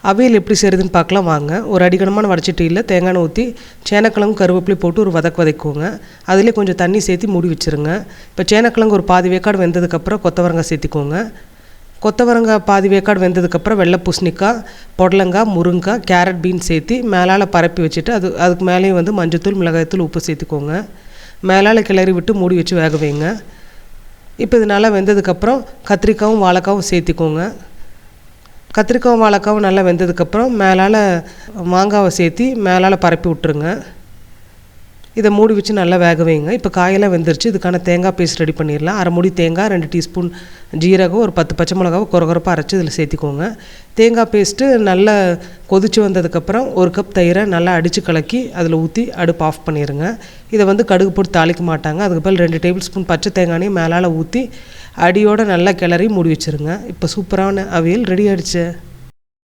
அவியல் எப்படி செய்கிறதுன்னு பார்க்கலாம் வாங்க. ஒரு அடிக்கனமான வடச்சட்டியில் தேங்காய் எண்ணெய் ஊற்றி சேனக்கிழங்கு கருவேப்பிலை போட்டு ஒரு வதக்குவோங்க. அதிலே கொஞ்சம் தண்ணி சேர்த்து மூடி வச்சுருங்க. இப்போ சேனக்கிழங்கு ஒரு பாதி வேக்காடு வெந்ததுக்கப்புறம் கொத்தவரங்காய் சேர்த்திக்கோங்க. கொத்தவரங்காய் பாதி வேக்காடு வெந்ததுக்கப்புறம் வெள்ளை பூசணிக்காய், புடலங்காய், முருங்காய், கேரட், பீன்ஸ் சேர்த்து மேலால் பரப்பி வச்சுட்டு அதுக்கு மேலேயும் மஞ்சத்தூள், மிளகாய்த்தூள், உப்பு சேர்த்துக்கோங்க. மேலால் கிளறி விட்டு மூடி வச்சு வேக வைங்க. இப்போ இது நல்லா வெந்ததுக்கப்புறம் கத்திரிக்காயும் வாழைக்காவும் சேர்த்திக்கோங்க. கத்திரிக்காயும் வாழைக்காவும் நல்லா வெந்ததுக்கப்புறம் மேலால் மாங்காவை சேர்த்து மேலால் பரப்பி விட்ருங்க. இதை மூடி வச்சு நல்லா வேக வைங்க. இப்போ காயெல்லாம் வெந்துருச்சு. இதுக்கான தேங்காய் பேஸ்ட் ரெடி பண்ணிடலாம். அரை மூடி தேங்காய், 2 டீஸ்பூன் ஜீரகம், ஒரு 10 பச்சை மிளகாவை கொரகொரப்பாக அரைச்சி இதில் சேர்த்திக்கோங்க. தேங்காய் பேஸ்ட்டு நல்லா கொதித்து வந்ததுக்கப்புறம் 1 கப் தயிரை நல்லா அடித்து கலக்கி அதில் ஊற்றி அடுப்பு ஆஃப் பண்ணிடுங்க. இதை கடுகு போட்டு தாளிக்க மாட்டாங்க. அதுக்கு பதில் 2 டேபிள் ஸ்பூன் பச்சை தேங்காயையும் மேலால் ஊற்றி அடியோடு நல்லா கிளறி மூடி வச்சுருங்க. இப்போ சூப்பரான அவியல் ரெடி ஆகிடுச்சு.